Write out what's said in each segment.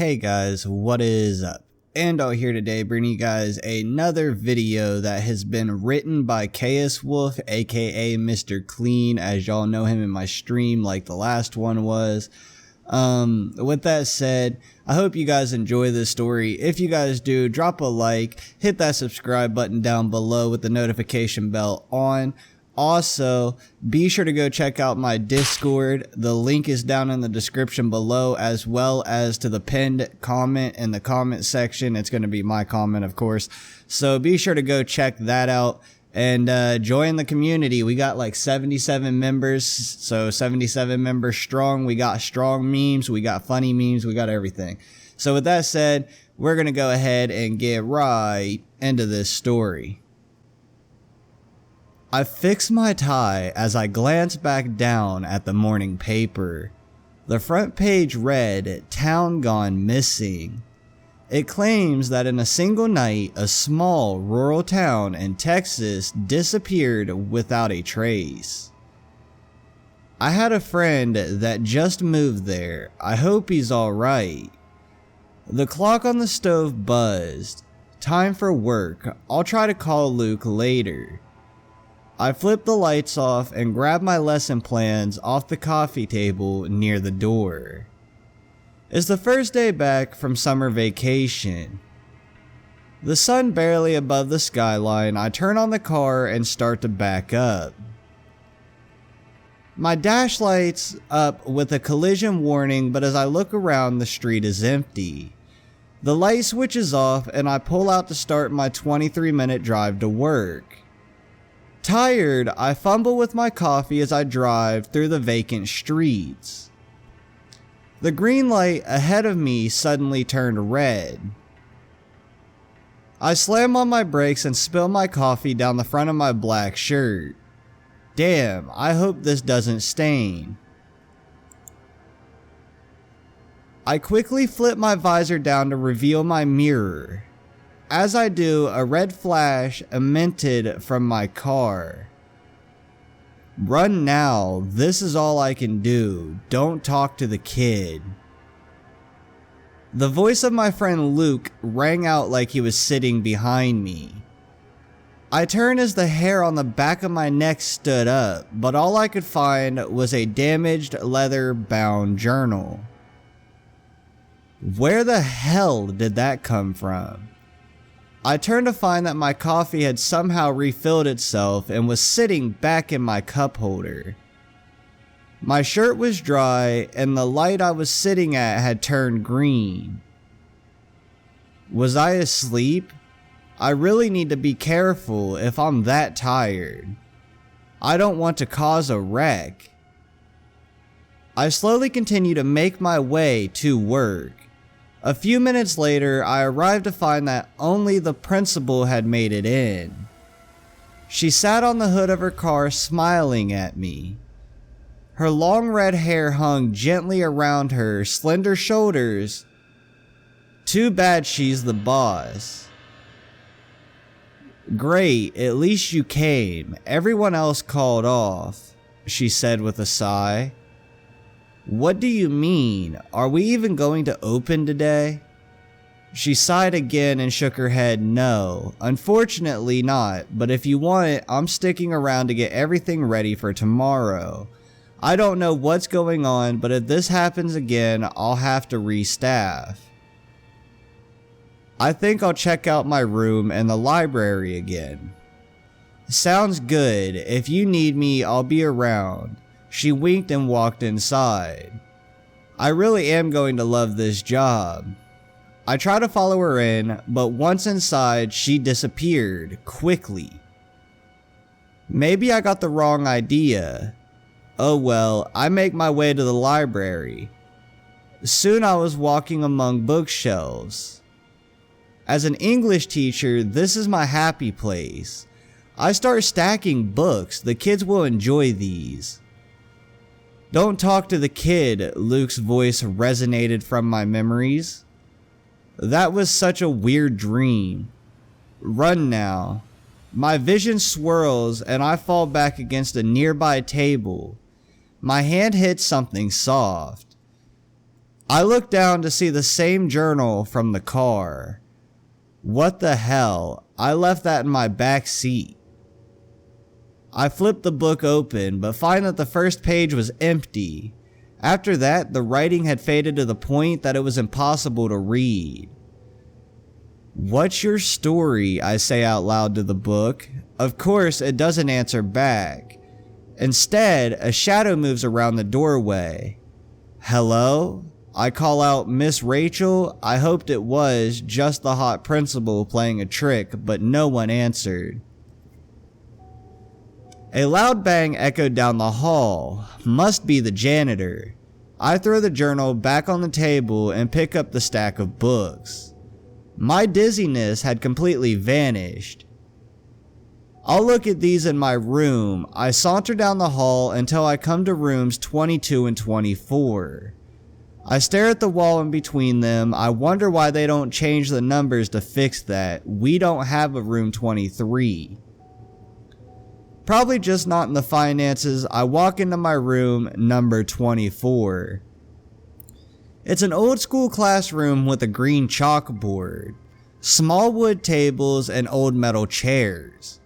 Hey guys, what is up? Andaull here today, bringing you guys another video that has been written by KS Wolf, aka Mr. Clean, as y'all know him in my stream like the last one was. With that said, I hope you guys enjoy this story. If you guys do, drop a like, hit that subscribe button down below with the notification bell on. Also, be sure to go check out my Discord. The link is down in the description below, as well as to the pinned comment in the comment section. It's going to be my comment, of course. So be sure to go check that out and join the community. We got like 77 members, so 77 members strong. We got strong memes, we got funny memes, we got everything. So with that said, we're going to go ahead and get right into this story. I fix my tie as I glance back down at the morning paper. The front page read, "Town Gone Missing." It claims that in a single night, a small rural town in Texas disappeared without a trace. I had a friend that just moved there. I hope he's alright. The clock on the stove buzzed. Time for work. I'll try to call Luke later. I flip the lights off and grab my lesson plans off the coffee table near the door. It's the first day back from summer vacation. The sun barely above the skyline, I turn on the car and start to back up. My dash lights up with a collision warning, but as I look around, the street is empty. The light switches off and I pull out to start my 23-minute drive to work. Tired, I fumble with my coffee as I drive through the vacant streets. The green light ahead of me suddenly turned red. I slam on my brakes and spill my coffee down the front of my black shirt. Damn, I hope this doesn't stain. I quickly flip my visor down to reveal my mirror. As I do, a red flash emitted from my car. Run now, this is all I can do. Don't talk to the kid. The voice of my friend Luke rang out like he was sitting behind me. I turned as the hair on the back of my neck stood up, but all I could find was a damaged leather-bound journal. Where the hell did that come from? I turned to find that my coffee had somehow refilled itself and was sitting back in my cup holder. My shirt was dry and the light I was sitting at had turned green. Was I asleep? I really need to be careful if I'm that tired. I don't want to cause a wreck. I slowly continue to make my way to work. A few minutes later, I arrived to find that only the principal had made it in. She sat on the hood of her car smiling at me. Her long red hair hung gently around her slender shoulders. Too bad she's the boss. Great, at least you came. Everyone else called off, she said with a sigh. What do you mean? Are we even going to open today? She sighed again and shook her head no. Unfortunately not, but if you want it, I'm sticking around to get everything ready for tomorrow. I don't know what's going on, but if this happens again, I'll have to restaff. I think I'll check out my room and the library again. Sounds good. If you need me, I'll be around. She winked and walked inside. I really am going to love this job. I try to follow her in, but once inside, she disappeared quickly. Maybe I got the wrong idea. Oh well, I make my way to the library. Soon I was walking among bookshelves. As an English teacher, this is my happy place. I start stacking books. The kids will enjoy these. Don't talk to the kid, Luke's voice resonated from my memories. That was such a weird dream. Run now. My vision swirls and I fall back against a nearby table. My hand hits something soft. I look down to see the same journal from the car. What the hell? I left that in my back seat. I flip the book open, but find that the first page was empty. After that, the writing had faded to the point that it was impossible to read. "What's your story?" I say out loud to the book. Of course, it doesn't answer back. Instead, a shadow moves around the doorway. "Hello?" I call out, "Miss Rachel?" I hoped it was just the hot principal playing a trick, but no one answered. A loud bang echoed down the hall. Must be the janitor. I throw the journal back on the table and pick up the stack of books. My dizziness had completely vanished. I'll look at these in my room. I saunter down the hall until I come to rooms 22 and 24. I stare at the wall in between them. I wonder why they don't change the numbers to fix that. We don't have a room 23. Probably just not in the finances. I walk into my room, number 24. It's an old school classroom with a green chalkboard, small wood tables, and old metal chairs.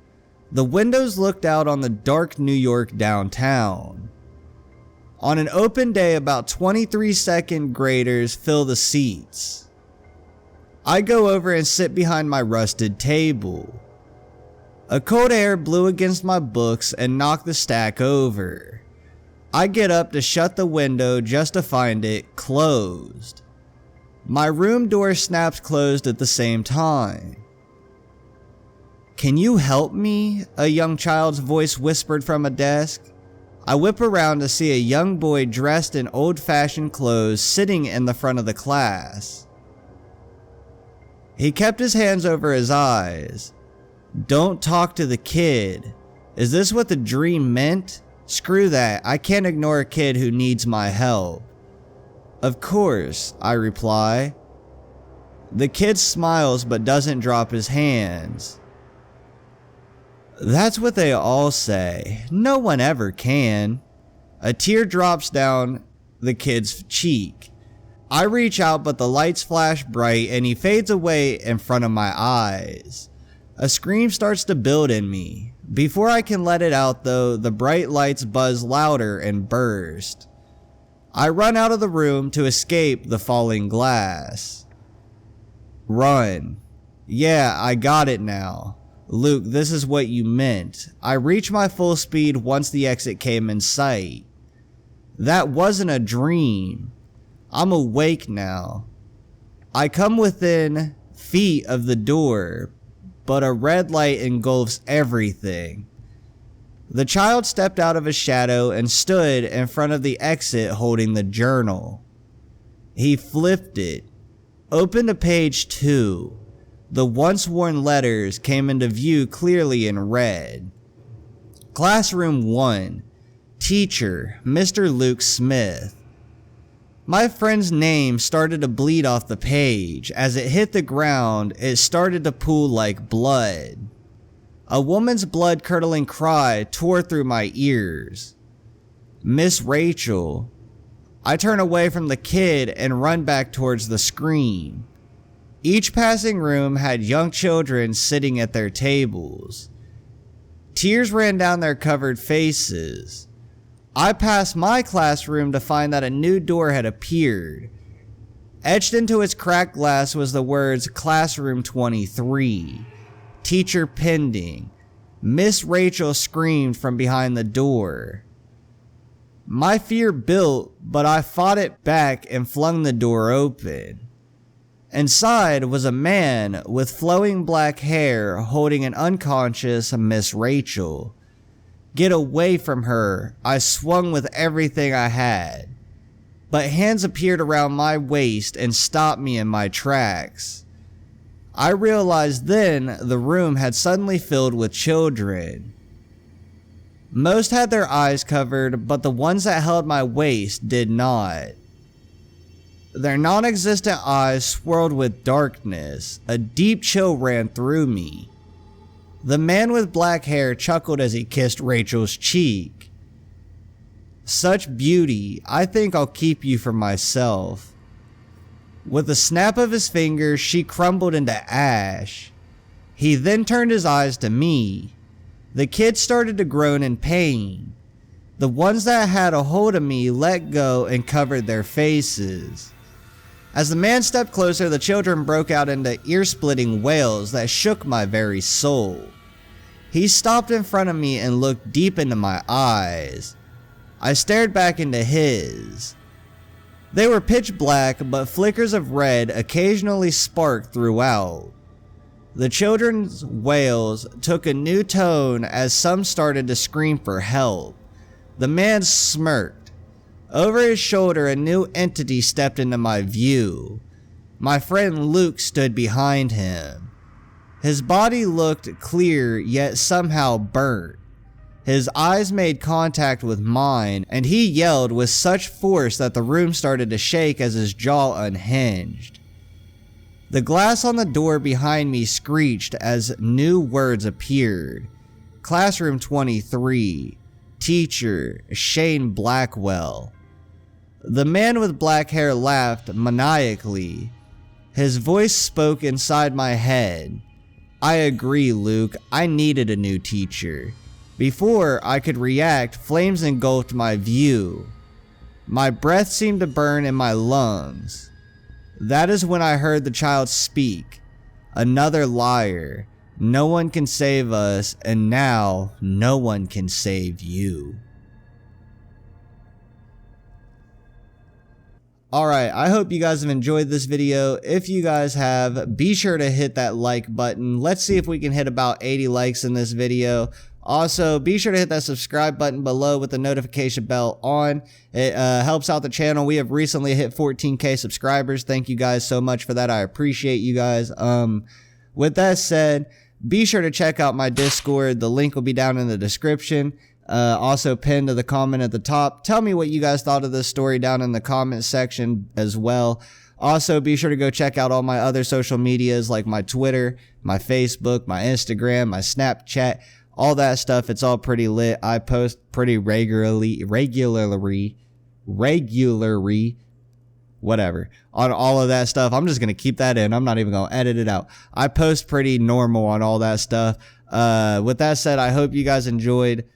The windows looked out on the dark New York downtown. On an open day, about 23 second graders fill the seats. I go over and sit behind my rusted table. A cold air blew against my books and knocked the stack over. I get up to shut the window just to find it closed. My room door snaps closed at the same time. "Can you help me?" a young child's voice whispered from a desk. I whip around to see a young boy dressed in old-fashioned clothes sitting in the front of the class. He kept his hands over his eyes. "Don't talk to the kid." Is this what the dream meant? Screw that, I can't ignore a kid who needs my help. "Of course," I reply. The kid smiles but doesn't drop his hands. That's what they all say. No one ever can. A tear drops down the kid's cheek. I reach out, but the lights flash bright and he fades away in front of my eyes. A scream starts to build in me. Before I can let it out though, the bright lights buzz louder and burst. I run out of the room to escape the falling glass. Run. Yeah, I got it now. Luke, this is what you meant. I reached my full speed once the exit came in sight. That wasn't a dream. I'm awake now. I come within feet of the door, but a red light engulfs everything. The child stepped out of his shadow and stood in front of the exit holding the journal. He flipped it, opened to page 2. The once worn letters came into view clearly in red. Classroom 1. Teacher, Mr. Luke Smith. My friend's name started to bleed off the page. As it hit the ground, it started to pool like blood. A woman's blood-curdling cry tore through my ears. Miss Rachel. I turn away from the kid and run back towards the screen. Each passing room had young children sitting at their tables. Tears ran down their covered faces. I passed my classroom to find that a new door had appeared. Etched into its cracked glass was the words Classroom 23. Teacher pending. Miss Rachel screamed from behind the door. My fear built, but I fought it back and flung the door open. Inside was a man with flowing black hair holding an unconscious Miss Rachel. Get away from her, I swung with everything I had. But hands appeared around my waist and stopped me in my tracks. I realized then the room had suddenly filled with children. Most had their eyes covered, but the ones that held my waist did not. Their non-existent eyes swirled with darkness. A deep chill ran through me. The man with black hair chuckled as he kissed Rachel's cheek. Such beauty, I think I'll keep you for myself. With a snap of his fingers, she crumbled into ash. He then turned his eyes to me. The kids started to groan in pain. The ones that had a hold of me let go and covered their faces. As the man stepped closer, the children broke out into ear-splitting wails that shook my very soul. He stopped in front of me and looked deep into my eyes. I stared back into his. They were pitch black, but flickers of red occasionally sparked throughout. The children's wails took a new tone as some started to scream for help. The man smirked. Over his shoulder, a new entity stepped into my view. My friend Luke stood behind him. His body looked clear, yet somehow burnt. His eyes made contact with mine, and he yelled with such force that the room started to shake as his jaw unhinged. The glass on the door behind me screeched as new words appeared. Classroom 23. Teacher, Shane Blackwell. The man with black hair laughed maniacally. His voice spoke inside my head. I agree, Luke. I needed a new teacher. Before I could react, flames engulfed my view. My breath seemed to burn in my lungs. That is when I heard the child speak. Another liar. No one can save us, and now no one can save you. Alright, I hope you guys have enjoyed this video. If you guys have, be sure to hit that like button. Let's see if we can hit about 80 likes in this video. Also, be sure to hit that subscribe button below with the notification bell on. It helps out the channel. We have recently hit 14K subscribers. Thank you guys so much for that. I appreciate you guys. With that said, be sure to check out my Discord. The link will be down in the description. Also pinned to the comment at the top. Tell me what you guys thought of this story down in the comment section as well. Also, be sure to go check out all my other social medias like my Twitter, my Facebook, my Instagram, my Snapchat, all that stuff. It's all pretty lit. I post pretty regularly, whatever, on all of that stuff. I'm just going to keep that in. I'm not even going to edit it out. I post pretty normal on all that stuff. With that said, I hope you guys enjoyed.